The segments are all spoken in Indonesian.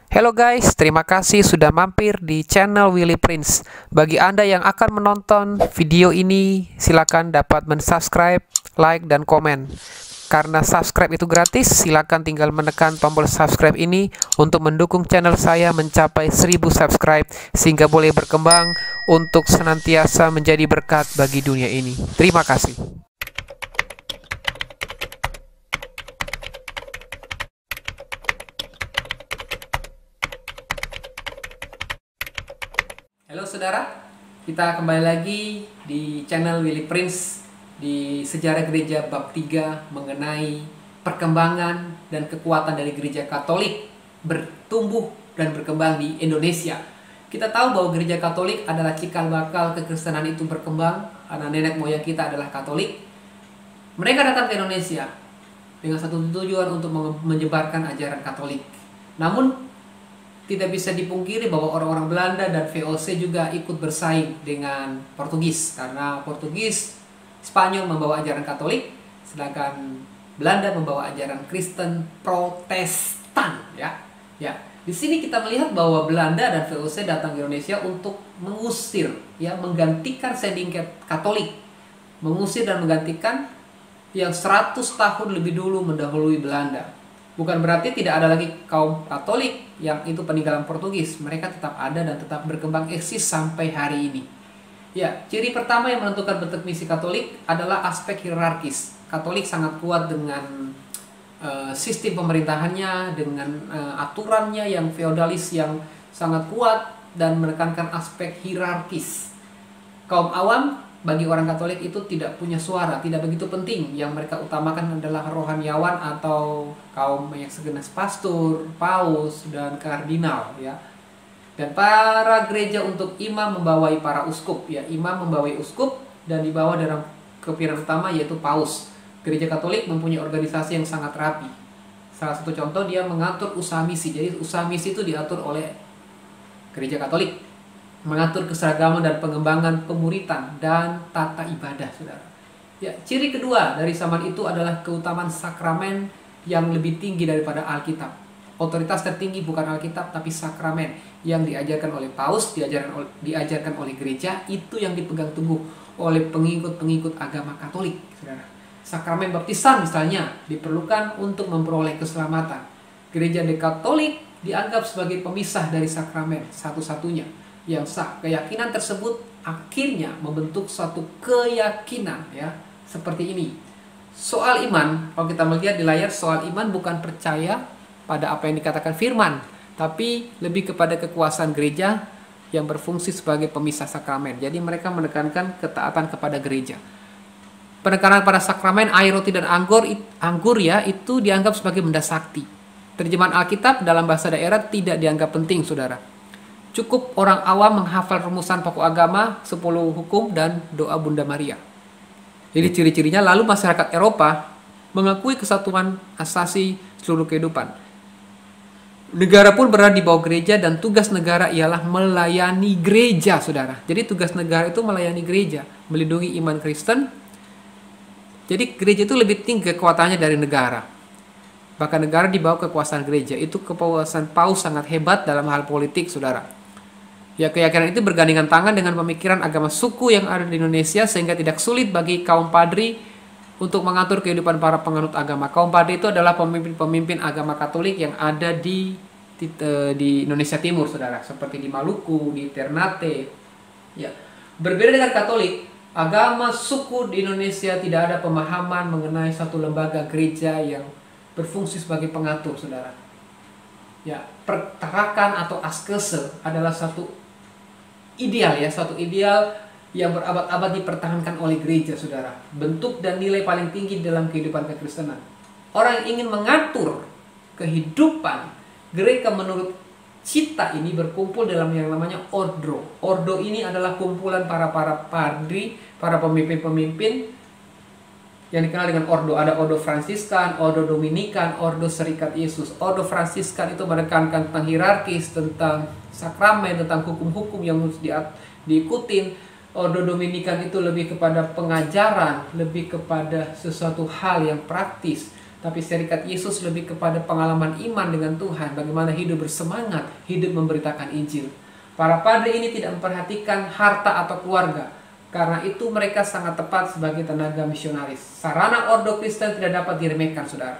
Hello guys, terima kasih sudah mampir di channel Willy Prince. Bagi Anda yang akan menonton video ini, silakan dapat mensubscribe, like, dan komen. Karena subscribe itu gratis, silakan tinggal menekan tombol subscribe ini untuk mendukung channel saya mencapai 1000 subscribe sehingga boleh berkembang untuk senantiasa menjadi berkat bagi dunia ini. Terima kasih. Halo saudara, kita kembali lagi di channel Willy Prince di Sejarah Gereja bab 3 mengenai perkembangan dan kekuatan dari gereja Katolik bertumbuh dan berkembang di Indonesia. Kita tahu bahwa gereja Katolik adalah cikal bakal kekristenan itu berkembang karena nenek moyang kita adalah Katolik. Mereka datang ke Indonesia dengan satu tujuan untuk menyebarkan ajaran Katolik. Namun tidak bisa dipungkiri bahwa orang-orang Belanda dan VOC juga ikut bersaing dengan Portugis karena Portugis, Spanyol membawa ajaran Katolik, sedangkan Belanda membawa ajaran Kristen Protestan. Di sini kita melihat bahwa Belanda dan VOC datang ke Indonesia untuk mengusir, menggantikan sending Katolik, mengusir dan menggantikan yang 100 tahun lebih dulu mendahului Belanda. Bukan berarti tidak ada lagi kaum Katolik yang itu peninggalan Portugis. Mereka tetap ada dan tetap berkembang eksis sampai hari ini. Ciri pertama yang menentukan bentuk misi Katolik adalah aspek hierarkis. Katolik sangat kuat dengan sistem pemerintahannya, dengan aturannya yang feodalis yang sangat kuat dan menekankan aspek hierarkis. Kaum awam bagi orang Katolik itu tidak punya suara, tidak begitu penting. Yang mereka utamakan adalah rohaniawan atau kaum yang sejenis pastor, paus, dan kardinal. Dan para gereja untuk imam membawai para uskup. Imam membawai uskup dan dibawa dalam kepimpinan utama yaitu paus. Gereja Katolik mempunyai organisasi yang sangat rapi. Salah satu contoh, dia mengatur usaha misi. Jadi usaha misi itu diatur oleh gereja Katolik, mengatur keseragaman dan pengembangan pemuritan dan tata ibadah, saudara. Ciri kedua dari zaman itu adalah keutamaan sakramen yang lebih tinggi daripada Alkitab. Otoritas tertinggi bukan Alkitab tapi sakramen yang diajarkan oleh paus, diajarkan oleh gereja, itu yang dipegang teguh oleh pengikut-pengikut agama Katolik, saudara. Sakramen baptisan misalnya diperlukan untuk memperoleh keselamatan. Gereja Katolik dianggap sebagai pemisah dari sakramen satu-satunya yang sah. Keyakinan tersebut akhirnya membentuk suatu keyakinan seperti ini. Soal iman, kalau kita melihat di layar, soal iman bukan percaya pada apa yang dikatakan firman, tapi lebih kepada kekuasaan gereja yang berfungsi sebagai pemisah sakramen. Jadi mereka menekankan ketaatan kepada gereja. Penekanan pada sakramen, air, roti, dan anggur itu dianggap sebagai benda sakti. Terjemahan Alkitab dalam bahasa daerah tidak dianggap penting, saudara. Cukup orang awam menghafal rumusan pokok agama, 10 hukum, dan doa Bunda Maria. Jadi ciri-cirinya, lalu masyarakat Eropa mengakui kesatuan asasi seluruh kehidupan. Negara pun berada di bawah gereja dan tugas negara ialah melayani gereja, saudara. Jadi tugas negara itu melayani gereja, melindungi iman Kristen. Jadi gereja itu lebih tinggi kekuatannya dari negara. Bahkan negara di bawah kekuasaan gereja. Itu kekuasaan paus sangat hebat dalam hal politik, saudara. Keyakinan itu bergandengan tangan dengan pemikiran agama suku yang ada di Indonesia sehingga tidak sulit bagi kaum padri untuk mengatur kehidupan para penganut agama. Kaum padri itu adalah pemimpin-pemimpin agama Katolik yang ada di Indonesia Timur, saudara, seperti di Maluku, di Ternate. Berbeda dengan Katolik, agama suku di Indonesia tidak ada pemahaman mengenai satu lembaga gereja yang berfungsi sebagai pengatur, saudara. Pertarakan atau askese adalah satu ideal yang berabad-abad dipertahankan oleh gereja, saudara. Bentuk dan nilai paling tinggi dalam kehidupan kekristenan. Orang yang ingin mengatur kehidupan gereja menurut cita ini berkumpul dalam yang namanya ordo. Ordo ini adalah kumpulan para padri, para pemimpin-pemimpin yang dikenal dengan ordo. Ada ordo Fransiskan, ordo Dominikan, ordo Serikat Yesus. Ordo Fransiskan itu menekankan tentang hierarkis, tentang sakramen, tentang hukum-hukum yang harus diikutin. Ordo Dominikan itu lebih kepada pengajaran, lebih kepada sesuatu hal yang praktis. Tapi Serikat Yesus lebih kepada pengalaman iman dengan Tuhan, bagaimana hidup bersemangat, hidup memberitakan Injil. Para padre ini tidak memperhatikan harta atau keluarga, karena itu mereka sangat tepat sebagai tenaga misionaris. Sarana ordo Kristen tidak dapat diremehkan, saudara.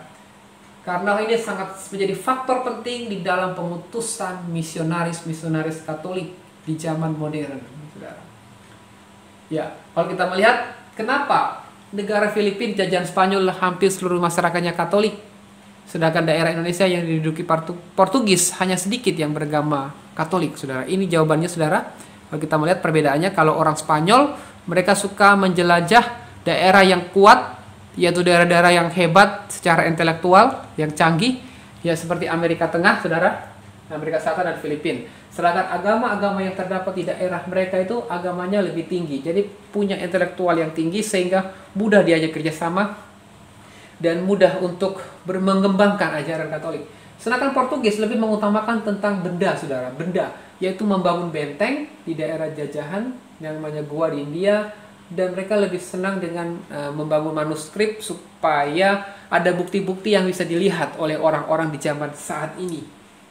Karena ini sangat menjadi faktor penting di dalam pengutusan misionaris Katolik di zaman modern, saudara. Ya, kalau kita melihat kenapa negara Filipina jajahan Spanyol hampir seluruh masyarakatnya Katolik, sedangkan daerah Indonesia yang diduduki Portugis hanya sedikit yang beragama Katolik, saudara. Ini jawabannya, saudara. Kalau kita melihat perbedaannya, kalau orang Spanyol mereka suka menjelajah daerah yang kuat, yaitu daerah-daerah yang hebat secara intelektual, yang canggih, ya seperti Amerika Tengah, saudara, Amerika Selatan dan Filipina. Sedangkan agama-agama yang terdapat di daerah mereka itu agamanya lebih tinggi, jadi punya intelektual yang tinggi sehingga mudah diajak kerjasama dan mudah untuk mengembangkan ajaran Katolik. Sedangkan Portugis lebih mengutamakan tentang benda, saudara, benda, yaitu membangun benteng di daerah jajahan yang namanya Goa di India, dan mereka lebih senang dengan membangun manuskrip supaya ada bukti-bukti yang bisa dilihat oleh orang-orang di zaman saat ini,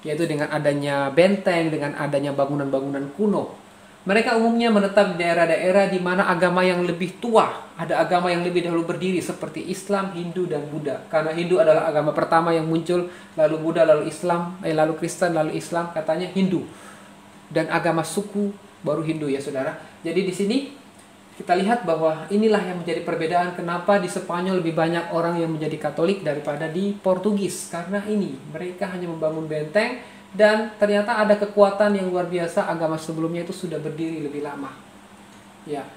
yaitu dengan adanya benteng, dengan adanya bangunan-bangunan kuno. Mereka umumnya menetap di daerah-daerah di mana agama yang lebih tua, ada agama yang lebih dahulu berdiri seperti Islam, Hindu, dan Buddha. Karena Hindu adalah agama pertama yang muncul, lalu Buddha, lalu Islam, lalu Kristen, lalu Islam, katanya Hindu. Dan agama suku baru Hindu, ya saudara. Jadi di sini kita lihat bahwa inilah yang menjadi perbedaan kenapa di Spanyol lebih banyak orang yang menjadi Katolik daripada di Portugis. Karena ini, mereka hanya membangun benteng dan ternyata ada kekuatan yang luar biasa, agama sebelumnya itu sudah berdiri lebih lama. Ya.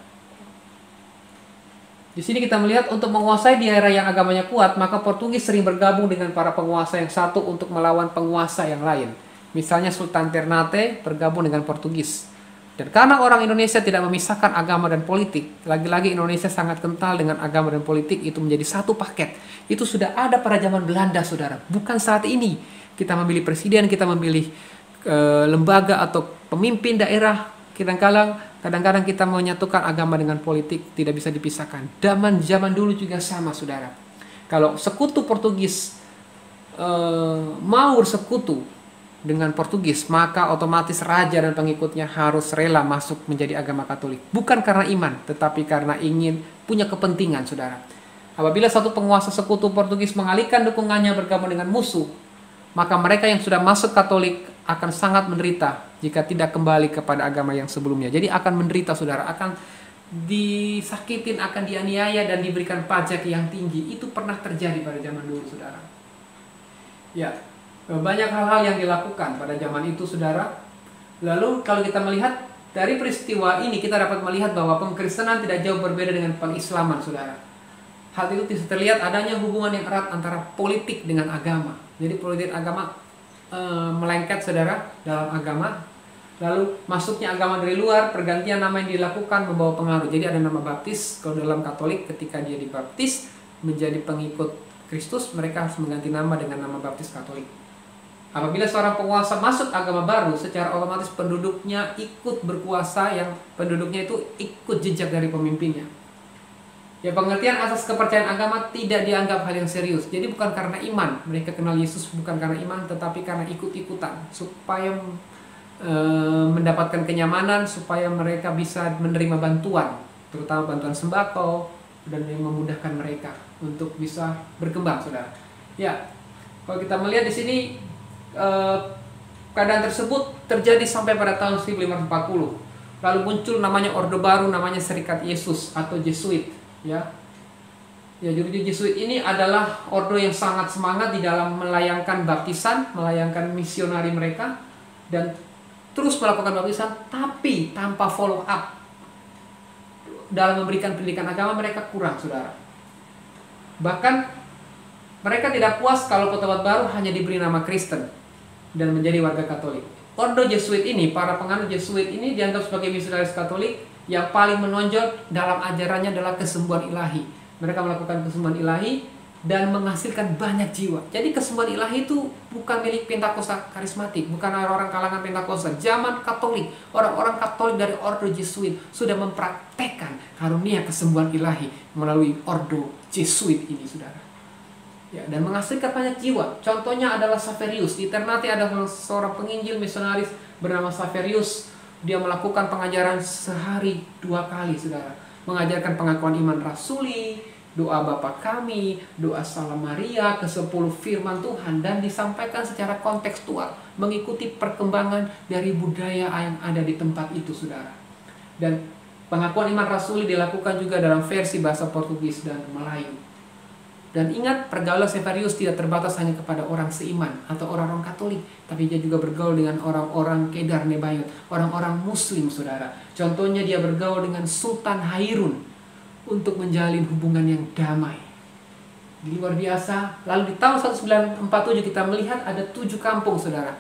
Di sini kita melihat untuk menguasai di daerah yang agamanya kuat, maka Portugis sering bergabung dengan para penguasa yang satu untuk melawan penguasa yang lain. Misalnya Sultan Ternate bergabung dengan Portugis. Dan karena orang Indonesia tidak memisahkan agama dan politik, lagi-lagi Indonesia sangat kental dengan agama dan politik, itu menjadi satu paket. Itu sudah ada pada zaman Belanda, saudara. Bukan saat ini kita memilih presiden, kita memilih lembaga atau pemimpin daerah. Kadang-kadang kita menyatukan agama dengan politik, tidak bisa dipisahkan. Zaman dulu juga sama, saudara. Kalau sekutu Portugis mau bersekutu dengan Portugis, maka otomatis raja dan pengikutnya harus rela masuk menjadi agama Katolik. Bukan karena iman, tetapi karena ingin punya kepentingan, saudara. Apabila satu penguasa sekutu Portugis mengalihkan dukungannya bergabung dengan musuh, maka mereka yang sudah masuk Katolik akan sangat menderita jika tidak kembali kepada agama yang sebelumnya. Jadi akan menderita, saudara, akan disakitin, akan dianiaya dan diberikan pajak yang tinggi. Itu pernah terjadi pada zaman dulu, saudara. Ya. Banyak hal-hal yang dilakukan pada zaman itu, saudara. Lalu kalau kita melihat dari peristiwa ini, kita dapat melihat bahwa pengkristenan tidak jauh berbeda dengan pengislaman, saudara. Hal itu bisa terlihat adanya hubungan yang erat antara politik dengan agama. Jadi politik agama melengket, saudara, dalam agama. Lalu masuknya agama dari luar, pergantian nama yang dilakukan membawa pengaruh. Jadi ada nama baptis. Kalau dalam Katolik, ketika dia dibaptis menjadi pengikut Kristus, mereka harus mengganti nama dengan nama baptis Katolik. Apabila seorang penguasa masuk agama baru, secara otomatis penduduknya ikut berkuasa, yang penduduknya itu ikut jejak dari pemimpinnya. Ya, pengertian asas kepercayaan agama tidak dianggap hal yang serius. Jadi bukan karena iman, mereka kenal Yesus bukan karena iman, tetapi karena ikut-ikutan, supaya mendapatkan kenyamanan, supaya mereka bisa menerima bantuan, terutama bantuan sembako, dan yang memudahkan mereka untuk bisa berkembang, saudara. Ya, kalau kita melihat di sini, keadaan tersebut terjadi sampai pada tahun 1540. Lalu muncul namanya orde baru, namanya Serikat Yesus atau Jesuit, ya. Ya, jadi Jesuit ini adalah orde yang sangat semangat di dalam melayangkan baptisan, melayangkan misionari mereka, dan terus melakukan baptisan, tapi tanpa follow up dalam memberikan pendidikan agama. Mereka kurang, saudara. Bahkan mereka tidak puas kalau pejabat baru hanya diberi nama Kristen dan menjadi warga Katolik. Orde Jesuit ini, para penganut Jesuit ini dianggap sebagai misionaris Katolik yang paling menonjol dalam ajarannya adalah kesembuhan ilahi. Mereka melakukan kesembuhan ilahi dan menghasilkan banyak jiwa. Jadi kesembuhan ilahi itu bukan milik Pentakosta karismatik, bukan orang-orang kalangan Pentakosta. Zaman Katolik, orang-orang Katolik dari Orde Jesuit sudah mempraktekkan karunia kesembuhan ilahi melalui Orde Jesuit ini, saudara. ya, dan menghasilkan banyak jiwa. Contohnya adalah Xaverius. Di Ternate ada seorang penginjil misionaris bernama Xaverius. Dia melakukan pengajaran sehari 2 kali, saudara. Mengajarkan pengakuan iman rasuli, doa Bapa Kami, doa Salam Maria, ke-10 firman Tuhan, dan disampaikan secara kontekstual, mengikuti perkembangan dari budaya yang ada di tempat itu, saudara. Dan pengakuan iman rasuli dilakukan juga dalam versi bahasa Portugis dan Melayu. Dan ingat, pergaulan Xaverius tidak terbatas hanya kepada orang seiman atau orang-orang Katolik, tapi dia juga bergaul dengan orang-orang Kedar Nebayut, orang-orang Muslim, saudara. Contohnya dia bergaul dengan Sultan Hairun untuk menjalin hubungan yang damai. Di luar biasa. Lalu di tahun 1947 kita melihat ada 7 kampung, saudara.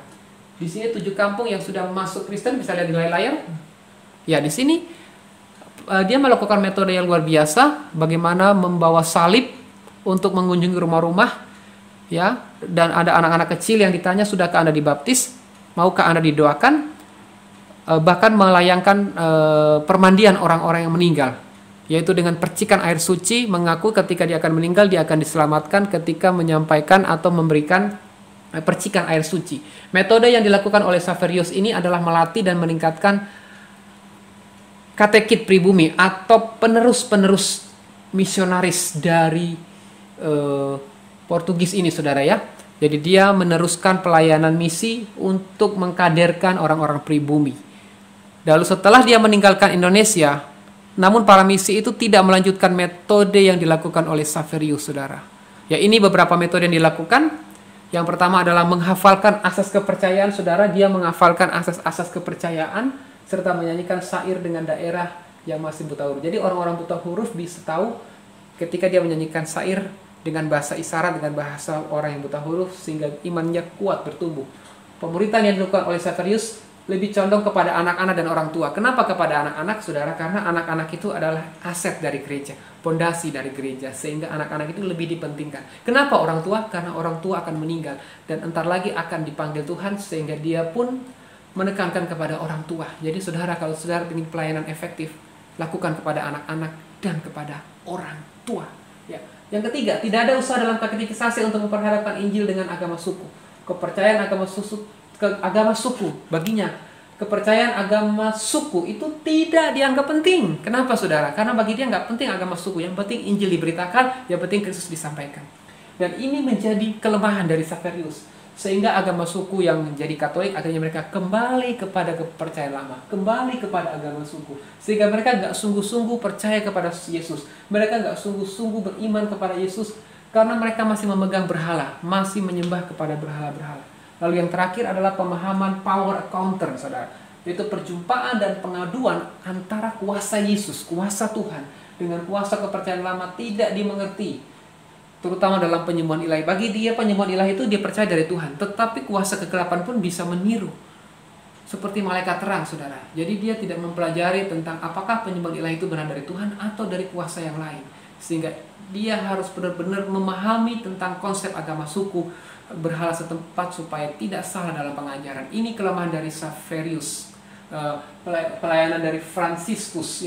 Di sini 7 kampung yang sudah masuk Kristen, bisa lihat di layar. Ya, di sini dia melakukan metode yang luar biasa, bagaimana membawa salib untuk mengunjungi rumah-rumah, ya, dan ada anak-anak kecil yang ditanya, sudahkah Anda dibaptis, maukah Anda didoakan, bahkan melayangkan permandian orang-orang yang meninggal, yaitu dengan percikan air suci, mengaku ketika dia akan meninggal dia akan diselamatkan ketika menyampaikan atau memberikan percikan air suci. Metode yang dilakukan oleh Xaverius ini adalah melatih dan meningkatkan katekit pribumi atau penerus-penerus misionaris dari Portugis ini, saudara, ya. Jadi dia meneruskan pelayanan misi untuk mengkaderkan orang-orang pribumi. Lalu setelah dia meninggalkan Indonesia, namun para misi itu tidak melanjutkan metode yang dilakukan oleh Xaverius, saudara. Ya, ini beberapa metode yang dilakukan. Yang pertama adalah menghafalkan asas kepercayaan, saudara. Dia menghafalkan asas-asas kepercayaan serta menyanyikan syair dengan daerah yang masih buta huruf. Jadi orang-orang buta huruf bisa tahu ketika dia menyanyikan syair dengan bahasa isyarat, dengan bahasa orang yang buta huruf, sehingga imannya kuat bertumbuh. Pemuritan yang dilakukan oleh Xaverius lebih condong kepada anak-anak dan orang tua. Kenapa kepada anak-anak, saudara? Karena anak-anak itu adalah aset dari gereja, pondasi dari gereja, sehingga anak-anak itu lebih dipentingkan. Kenapa orang tua? Karena orang tua akan meninggal dan entar lagi akan dipanggil Tuhan, sehingga dia pun menekankan kepada orang tua. Jadi saudara, kalau saudara ingin pelayanan efektif, lakukan kepada anak-anak dan kepada orang tua. Ya. Yang ketiga, tidak ada usaha dalam katekisasi untuk memperhadapkan Injil dengan agama suku. Kepercayaan agama suku baginya, kepercayaan agama suku itu tidak dianggap penting. Kenapa, saudara? Karena bagi dia nggak penting agama suku. Yang penting Injil diberitakan, yang penting Kristus disampaikan. Dan ini menjadi kelemahan dari Xaverius. Sehingga agama suku yang menjadi Katolik, akhirnya mereka kembali kepada kepercayaan lama, kembali kepada agama suku. Sehingga mereka nggak sungguh-sungguh percaya kepada Yesus. Mereka nggak sungguh-sungguh beriman kepada Yesus, karena mereka masih memegang berhala, masih menyembah kepada berhala-berhala. Lalu yang terakhir adalah pemahaman power encounter, saudara. Yaitu perjumpaan dan pengaduan antara kuasa Yesus, kuasa Tuhan, dengan kuasa kepercayaan lama tidak dimengerti. Terutama dalam penyembuhan ilahi. Bagi dia penyembuhan ilahi itu dia percaya dari Tuhan. Tetapi kuasa kegelapan pun bisa meniru. Seperti malaikat terang, saudara. Jadi dia tidak mempelajari tentang apakah penyembuhan ilahi itu benar dari Tuhan atau dari kuasa yang lain. Sehingga dia harus benar-benar memahami tentang konsep agama suku, berhala setempat, supaya tidak salah dalam pengajaran. Ini kelemahan dari Xaverius. Pelayanan dari Franciscus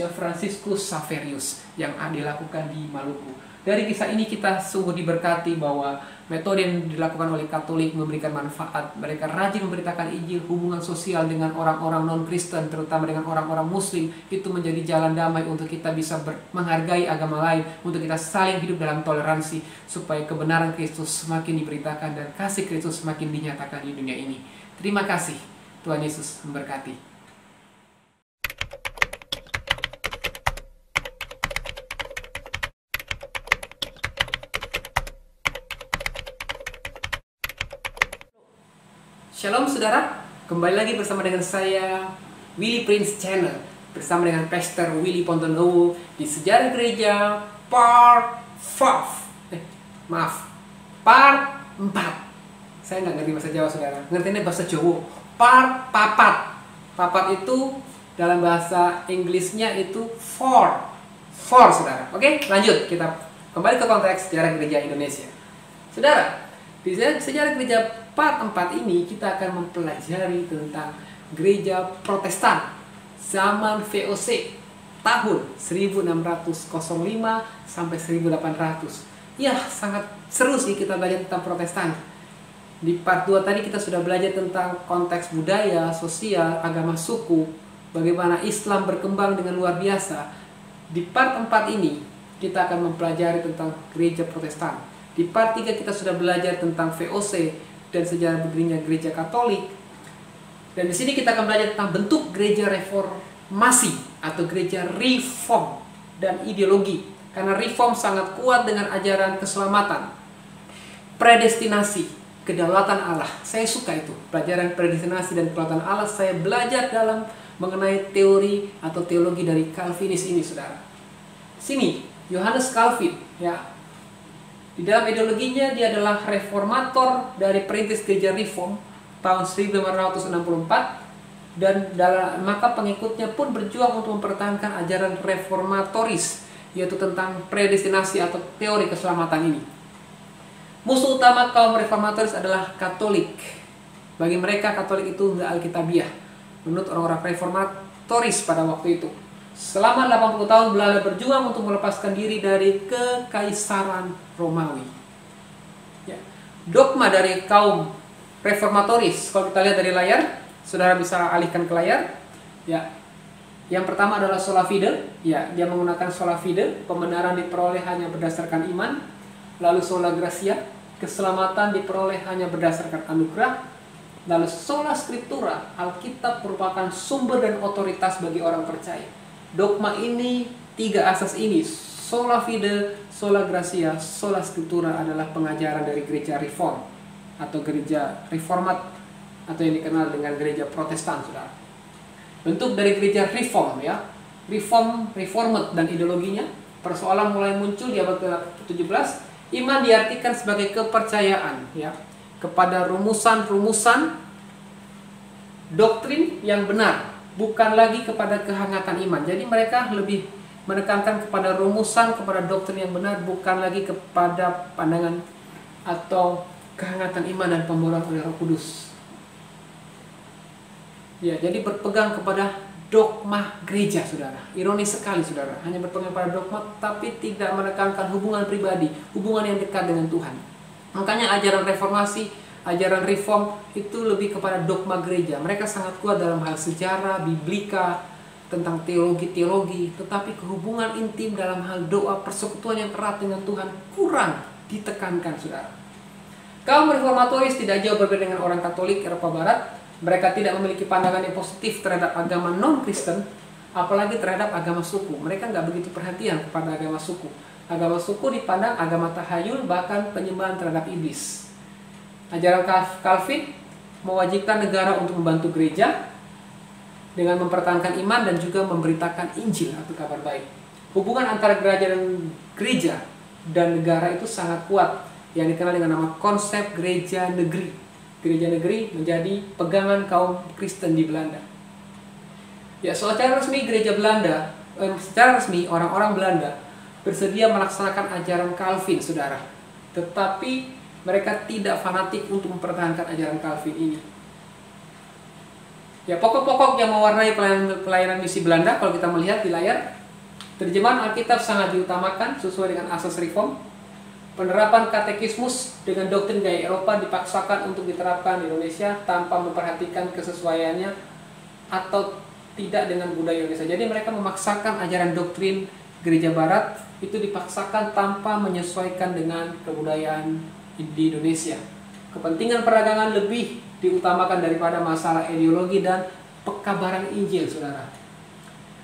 Xaverius yang dilakukan di Maluku. Dari kisah ini kita sungguh diberkati bahwa metode yang dilakukan oleh Katolik memberikan manfaat. Mereka rajin memberitakan Injil, hubungan sosial dengan orang-orang non-Kristen, terutama dengan orang-orang Muslim, itu menjadi jalan damai untuk kita bisa menghargai agama lain, untuk kita saling hidup dalam toleransi, supaya kebenaran Kristus semakin diberitakan dan kasih Kristus semakin dinyatakan di dunia ini. Terima kasih. Tuhan Yesus memberkati. Shalom, saudara, kembali lagi bersama dengan saya, Willy Prince Channel, bersama dengan Pastor Willy Pontonowo di Sejarah Gereja Part 4. Part 4. Saya nggak ngerti bahasa Jawa, saudara. Ngertinya bahasa Jawa. Part papat. Papat itu dalam bahasa Inggrisnya itu four, saudara. Oke, lanjut. Kita kembali ke konteks Sejarah Gereja Indonesia. Saudara, di Sejarah Gereja Part 4 ini kita akan mempelajari tentang gereja Protestan zaman VOC tahun 1605 sampai 1800. Ya, sangat seru sih kita belajar tentang Protestan. Di part 2 tadi kita sudah belajar tentang konteks budaya, sosial, agama suku, bagaimana Islam berkembang dengan luar biasa. Di part 4 ini kita akan mempelajari tentang gereja Protestan. Di part 3 kita sudah belajar tentang VOC dan sejarah berdirinya gereja Katolik. Dan di sini kita akan belajar tentang bentuk gereja reformasi atau gereja reform dan ideologi. Karena reform sangat kuat dengan ajaran keselamatan, predestinasi, kedaulatan Allah. Saya suka itu. Pelajaran predestinasi dan kedaulatan Allah saya belajar dalam mengenai teori atau teologi dari Calvinis ini, saudara. Sini, Johannes Calvin, ya. Di dalam ideologinya dia adalah reformator dari perintis gereja Reform tahun 1564 dan maka pengikutnya pun berjuang untuk mempertahankan ajaran reformatoris, yaitu tentang predestinasi atau teori keselamatan ini. Musuh utama kaum reformatoris adalah Katolik. Bagi mereka Katolik itu nggak alkitabiah menurut orang-orang reformatoris pada waktu itu. Selama 80 tahun Belanda berjuang untuk melepaskan diri dari kekaisaran Romawi. Ya. Dogma dari kaum reformatoris, kalau kita lihat dari layar, saudara bisa alihkan ke layar. Ya. Yang pertama adalah sola fide. Ya, dia menggunakan sola fide, pembenaran diperoleh hanya berdasarkan iman. Lalu sola gratia, keselamatan diperoleh hanya berdasarkan anugerah. Lalu sola scriptura, Alkitab merupakan sumber dan otoritas bagi orang percaya. Dogma ini, tiga asas ini, sola fide, sola gratia, sola scriptura adalah pengajaran dari gereja reform atau gereja reformat atau yang dikenal dengan gereja Protestan, saudara. Bentuk dari gereja reform, ya, reformed dan ideologinya. Persoalan mulai muncul di abad ke-17. Iman diartikan sebagai kepercayaan, ya, kepada rumusan-rumusan doktrin yang benar, bukan lagi kepada kehangatan iman. Jadi mereka lebih menekankan kepada rumusan, kepada doktrin yang benar, bukan lagi kepada pandangan atau kehangatan iman dan pemurnian oleh Roh Kudus. Ya, jadi berpegang kepada dogma gereja, saudara. Ironis sekali, saudara. Hanya berpegang pada dogma, tapi tidak menekankan hubungan pribadi, hubungan yang dekat dengan Tuhan. Makanya ajaran reformasi, ajaran reform itu lebih kepada dogma gereja. Mereka sangat kuat dalam hal sejarah, biblika, tentang teologi-teologi, tetapi kehubungan intim dalam hal doa, persekutuan yang erat dengan Tuhan kurang ditekankan, saudara. Kaum reformatoris tidak jauh berbeda dengan orang Katolik Eropa Barat. Mereka tidak memiliki pandangan yang positif terhadap agama non-Kristen, apalagi terhadap agama suku. Mereka nggak begitu perhatian kepada agama suku. Agama suku dipandang agama tahayul, bahkan penyembahan terhadap iblis. Ajaran Calvin mewajibkan negara untuk membantu gereja dengan mempertahankan iman dan juga memberitakan Injil atau kabar baik. Hubungan antara gereja dan negara itu sangat kuat, yang dikenal dengan nama konsep gereja negeri. Gereja negeri menjadi pegangan kaum Kristen di Belanda. Ya, secara resmi gereja Belanda, secara resmi orang-orang Belanda bersedia melaksanakan ajaran Calvin, saudara. Tetapi mereka tidak fanatik untuk mempertahankan ajaran Calvin ini. Ya, pokok-pokok yang mewarnai pelayanan misi Belanda kalau kita melihat di layar, terjemahan Alkitab sangat diutamakan sesuai dengan asas reform. Penerapan katekismus dengan doktrin gaya Eropa dipaksakan untuk diterapkan di Indonesia tanpa memperhatikan kesesuaiannya atau tidak dengan budaya Indonesia. Jadi mereka memaksakan ajaran doktrin gereja Barat itu dipaksakan tanpa menyesuaikan dengan kebudayaan di Indonesia. Kepentingan perdagangan lebih diutamakan daripada masalah ideologi dan pekabaran Injil, saudara.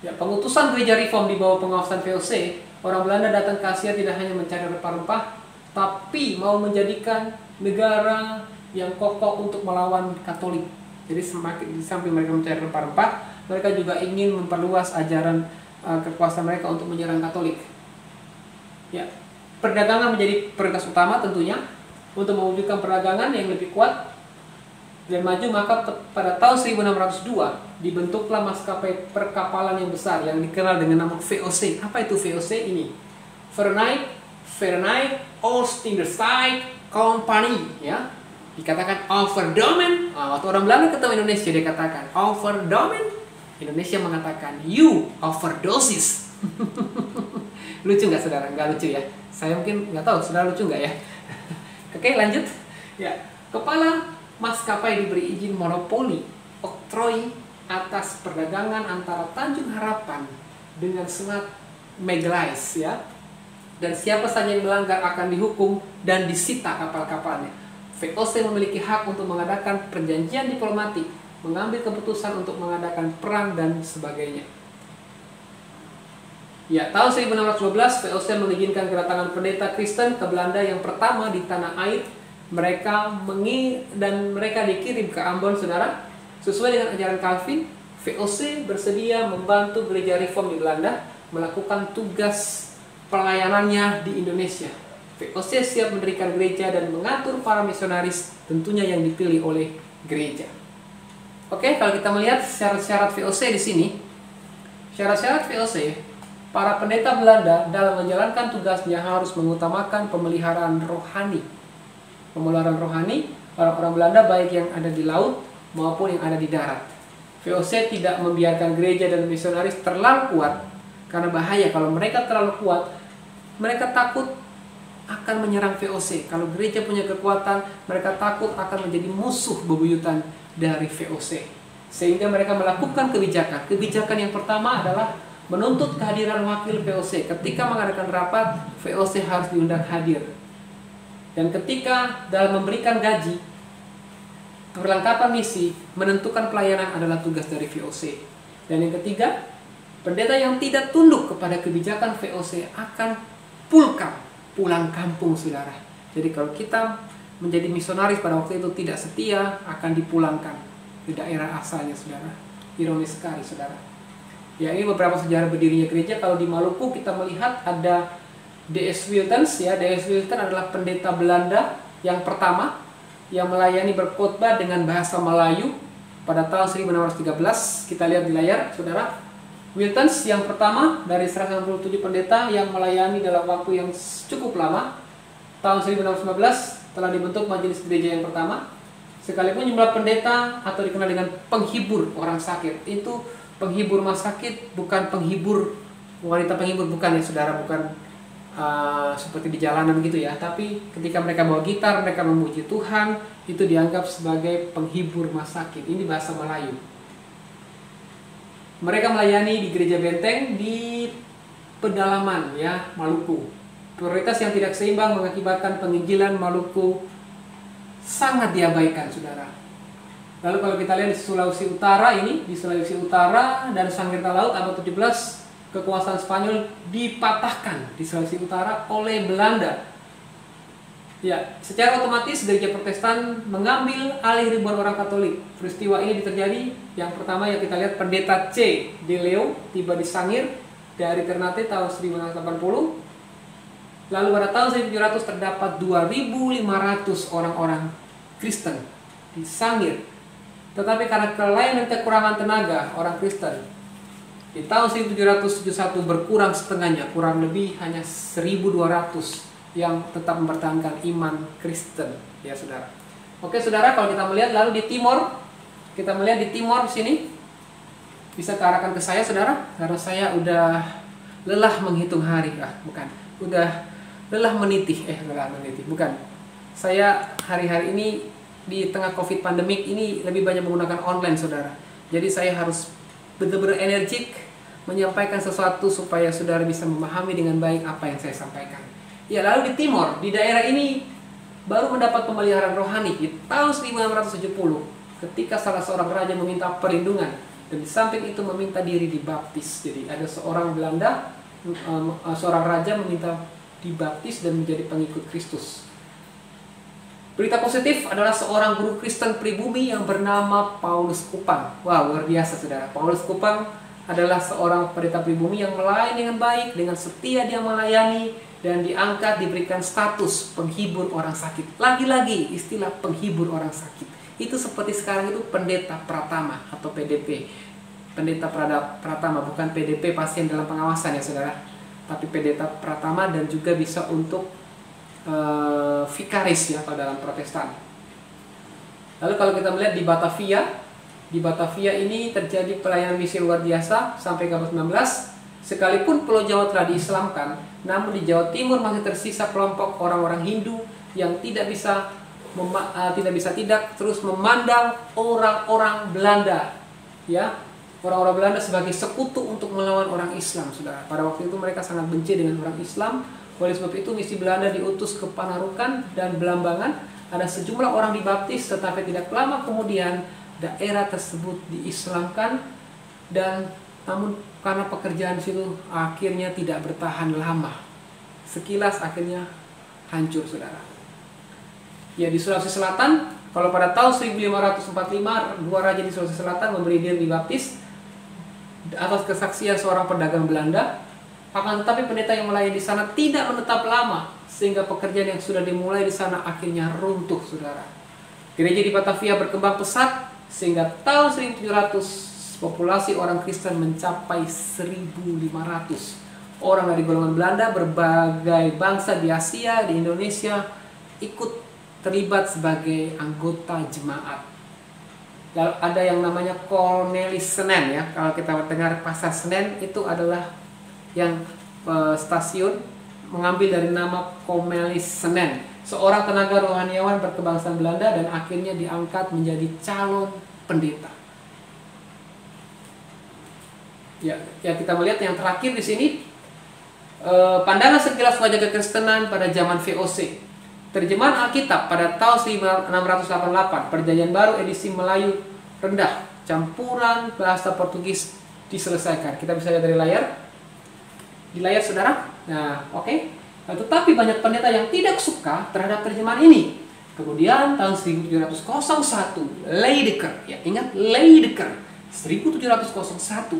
Ya, pengutusan gereja reform di bawah pengawasan VOC, orang Belanda datang ke Asia tidak hanya mencari rempah-rempah, tapi mau menjadikan negara yang kokoh untuk melawan Katolik. Jadi semakin di samping mereka mencari rempah-rempah, mereka juga ingin memperluas ajaran kekuasaan mereka untuk menyerang Katolik. Ya, perdagangan menjadi prioritas utama tentunya untuk mewujudkan perdagangan yang lebih kuat dan maju. Maka pada tahun 1602 dibentuklah maskapai perkapalan yang besar yang dikenal dengan nama VOC. Apa itu VOC ini? Verenigd Oost-Indisch Company, ya. Dikatakan overdomen. Waktu orang Belanda ketemu Indonesia dia katakan overdomen. Indonesia mengatakan you overdosis. Lucu nggak saudara? Nggak lucu ya. Saya mungkin nggak tahu saudara lucu nggak ya. Oke, lanjut. Ya, kepala maskapai diberi izin monopoli oktroi atas perdagangan antara Tanjung Harapan dengan Selat Magellan ya. Dan siapa saja yang melanggar akan dihukum dan disita kapal-kapalnya. VOC memiliki hak untuk mengadakan perjanjian diplomatik, mengambil keputusan untuk mengadakan perang dan sebagainya. Ya, tahun 1612 VOC mengizinkan kedatangan pendeta Kristen ke Belanda yang pertama di tanah air. Mereka dikirim ke Ambon, saudara. Sesuai dengan ajaran Calvin, VOC bersedia membantu gereja reform di Belanda melakukan tugas pelayanannya di Indonesia. VOC siap mendirikan gereja dan mengatur para misionaris, tentunya yang dipilih oleh gereja. Oke, kalau kita melihat syarat-syarat VOC di sini, syarat-syarat VOC, para pendeta Belanda dalam menjalankan tugasnya harus mengutamakan pemeliharaan rohani. Pemeliharaan rohani orang-orang Belanda baik yang ada di laut maupun yang ada di darat. VOC tidak membiarkan gereja dan misionaris terlalu kuat, karena bahaya kalau mereka terlalu kuat, mereka takut akan menyerang VOC. Kalau gereja punya kekuatan, mereka takut akan menjadi musuh bebuyutan dari VOC. Sehingga mereka melakukan kebijakan. Kebijakan yang pertama adalah menuntut kehadiran wakil VOC. Ketika mengadakan rapat, VOC harus diundang hadir. Dan ketika dalam memberikan gaji, perlengkapan misi, menentukan pelayanan adalah tugas dari VOC. Dan yang ketiga, pendeta yang tidak tunduk kepada kebijakan VOC akan pulang kampung, saudara. Jadi kalau kita menjadi misionaris pada waktu itu tidak setia, akan dipulangkan ke daerah asalnya, saudara. Ironis sekali, saudara. Ya, ini beberapa sejarah berdirinya gereja. Kalau di Maluku kita melihat ada D.S. Wiltens ya. D.S. Wiltens adalah pendeta Belanda yang pertama yang melayani berkhotbah dengan bahasa Melayu pada tahun 1613. Kita lihat di layar, saudara. Wiltens yang pertama dari 167 pendeta yang melayani dalam waktu yang cukup lama. Tahun 1615 telah dibentuk majelis gereja yang pertama. Sekalipun jumlah pendeta atau dikenal dengan penghibur orang sakit, itu penghibur rumah sakit, bukan penghibur wanita penghibur, bukan ya saudara, bukan seperti di jalanan gitu ya. Tapi ketika mereka bawa gitar, mereka memuji Tuhan, itu dianggap sebagai penghibur rumah sakit. Ini bahasa Melayu. Mereka melayani di gereja benteng di pedalaman ya Maluku. Prioritas yang tidak seimbang mengakibatkan penginjilan Maluku sangat diabaikan, saudara. Lalu kalau kita lihat di Sulawesi Utara ini, di Sulawesi Utara dan Sangirta Laut abad 17, kekuasaan Spanyol dipatahkan di Sulawesi Utara oleh Belanda. Ya, secara otomatis gereja Protestan mengambil alih ribuan orang Katolik. Peristiwa ini terjadi, yang pertama yang kita lihat pendeta C. de Leo tiba di Sangir dari Ternate tahun 1980. Lalu pada tahun 1700 terdapat 2.500 orang-orang Kristen di Sangir. Tetapi karena kelainan dan kekurangan tenaga orang Kristen, di tahun 1771 berkurang setengahnya, kurang lebih hanya 1.200 yang tetap mempertahankan iman Kristen, ya saudara. Oke saudara, kalau kita melihat lalu di timur, kita melihat di timur sini, bisa kearahkan ke saya saudara, karena saya udah lelah menghitung hari, udah lelah meniti, bukan. Saya hari-hari ini di tengah COVID pandemik ini lebih banyak menggunakan online, saudara. Jadi saya harus benar-benar energik menyampaikan sesuatu supaya saudara bisa memahami dengan baik apa yang saya sampaikan. Ya, lalu di timur, di daerah ini baru mendapat pemeliharaan rohani di tahun 1670 ketika salah seorang raja meminta perlindungan dan di samping itu meminta diri dibaptis. Jadi ada seorang Belanda, seorang raja meminta dibaptis dan menjadi pengikut Kristus. Berita positif adalah seorang guru Kristen pribumi yang bernama Paulus Kupang. Wah, luar biasa saudara. Paulus Kupang adalah seorang pendeta pribumi yang melayani dengan baik, dengan setia dia melayani, dan diangkat, diberikan status penghibur orang sakit. Lagi-lagi istilah penghibur orang sakit. Itu seperti sekarang itu pendeta pratama atau PDP. Pendeta pratama, bukan PDP pasien dalam pengawasan ya saudara. Tapi pendeta pratama dan juga bisa untuk vikaris ya kalau dalam Protestan. Lalu kalau kita melihat di Batavia ini terjadi pelayanan misi luar biasa sampai ke abad 19. Sekalipun Pulau Jawa telah diislamkan, namun di Jawa Timur masih tersisa kelompok orang-orang Hindu yang tidak bisa terus memandang orang-orang Belanda, ya, orang-orang Belanda sebagai sekutu untuk melawan orang Islam, saudara. Pada waktu itu mereka sangat benci dengan orang Islam. Oleh sebab itu misi Belanda diutus ke Panarukan dan Belambangan. Ada sejumlah orang dibaptis, tetapi tidak lama kemudian daerah tersebut diislamkan, dan namun karena pekerjaan situ akhirnya tidak bertahan lama. Sekilas akhirnya hancur, saudara. Ya, di Sulawesi Selatan, kalau pada tahun 1545 dua raja di Sulawesi Selatan memberi diri dibaptis atas kesaksian seorang pedagang Belanda. Akan tetapi pendeta yang melayani di sana tidak menetap lama, sehingga pekerjaan yang sudah dimulai di sana akhirnya runtuh, saudara. Gereja di Batavia berkembang pesat sehingga tahun 1700 populasi orang Kristen mencapai 1.500. Orang dari golongan Belanda, berbagai bangsa di Asia, di Indonesia ikut terlibat sebagai anggota jemaat. Lalu ada yang namanya Cornelis Senen, ya. Kalau kita dengar Pasar Senen, itu adalah yang stasiun mengambil dari nama Cornelis Senen, seorang tenaga rohaniawan berkebangsaan Belanda dan akhirnya diangkat menjadi calon pendeta. Ya, kita melihat yang terakhir di sini, pandangan sekilas wajah kekristenan pada zaman VOC. Terjemahan Alkitab pada tahun 1688, Perjanjian Baru edisi Melayu rendah, campuran bahasa Portugis diselesaikan. Kita bisa lihat dari layar. Di layar, saudara. Nah, oke. Tetapi banyak pendeta yang tidak suka terhadap terjemahan ini. Kemudian tahun 1701, Leidecker, ya ingat Leidecker, 1701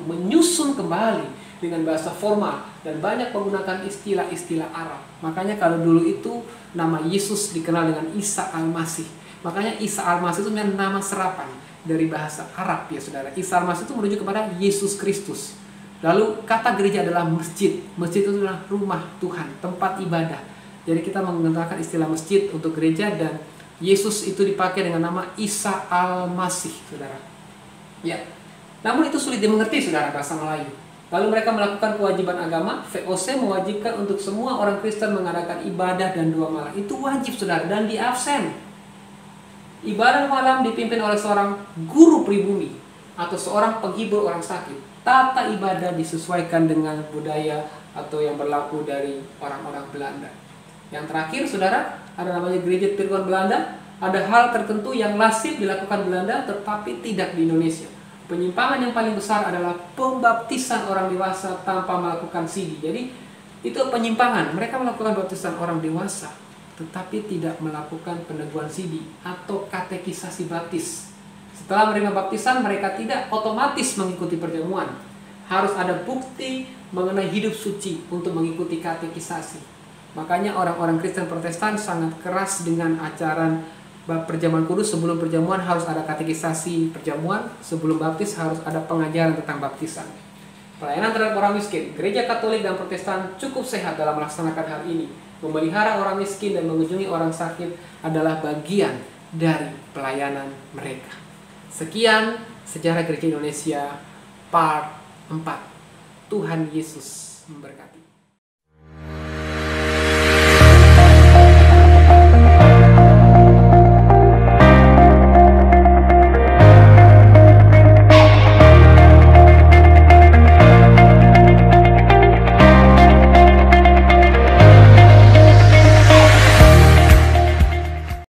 menyusun kembali dengan bahasa formal dan banyak menggunakan istilah-istilah Arab. Makanya kalau dulu itu nama Yesus dikenal dengan Isa Al-Masih. Makanya Isa Al-Masih itu nama serapan dari bahasa Arab, ya saudara. Isa Al-Masih itu merujuk kepada Yesus Kristus. Lalu kata gereja adalah masjid. Masjid itu adalah rumah Tuhan, tempat ibadah. Jadi kita menggunakan istilah masjid untuk gereja, dan Yesus itu dipakai dengan nama Isa Al-Masih, saudara. Ya. Namun itu sulit dimengerti, saudara, bahasa Melayu. Lalu mereka melakukan kewajiban agama. VOC mewajibkan untuk semua orang Kristen mengadakan ibadah dan doa malam. Itu wajib, saudara, dan diabsen. Ibadah malam dipimpin oleh seorang guru pribumi atau seorang penghibur orang sakit. Tata ibadah disesuaikan dengan budaya atau yang berlaku dari orang-orang Belanda. Yang terakhir, saudara, ada namanya gereja Tirwan Belanda. Ada hal tertentu yang lazim dilakukan Belanda tetapi tidak di Indonesia. Penyimpangan yang paling besar adalah pembaptisan orang dewasa tanpa melakukan sidi. Jadi itu penyimpangan. Mereka melakukan baptisan orang dewasa tetapi tidak melakukan peneguhan sidi atau katekisasi baptis. Setelah menerima baptisan, mereka tidak otomatis mengikuti perjamuan. Harus ada bukti mengenai hidup suci untuk mengikuti katekisasi. Makanya orang-orang Kristen Protestan sangat keras dengan ajaran perjamuan kudus. Sebelum perjamuan harus ada katekisasi perjamuan, sebelum baptis harus ada pengajaran tentang baptisan. Pelayanan terhadap orang miskin. Gereja Katolik dan Protestan cukup sehat dalam melaksanakan hal ini. Memelihara orang miskin dan mengunjungi orang sakit adalah bagian dari pelayanan mereka. Sekian sejarah gereja Indonesia part 4. Tuhan Yesus memberkati.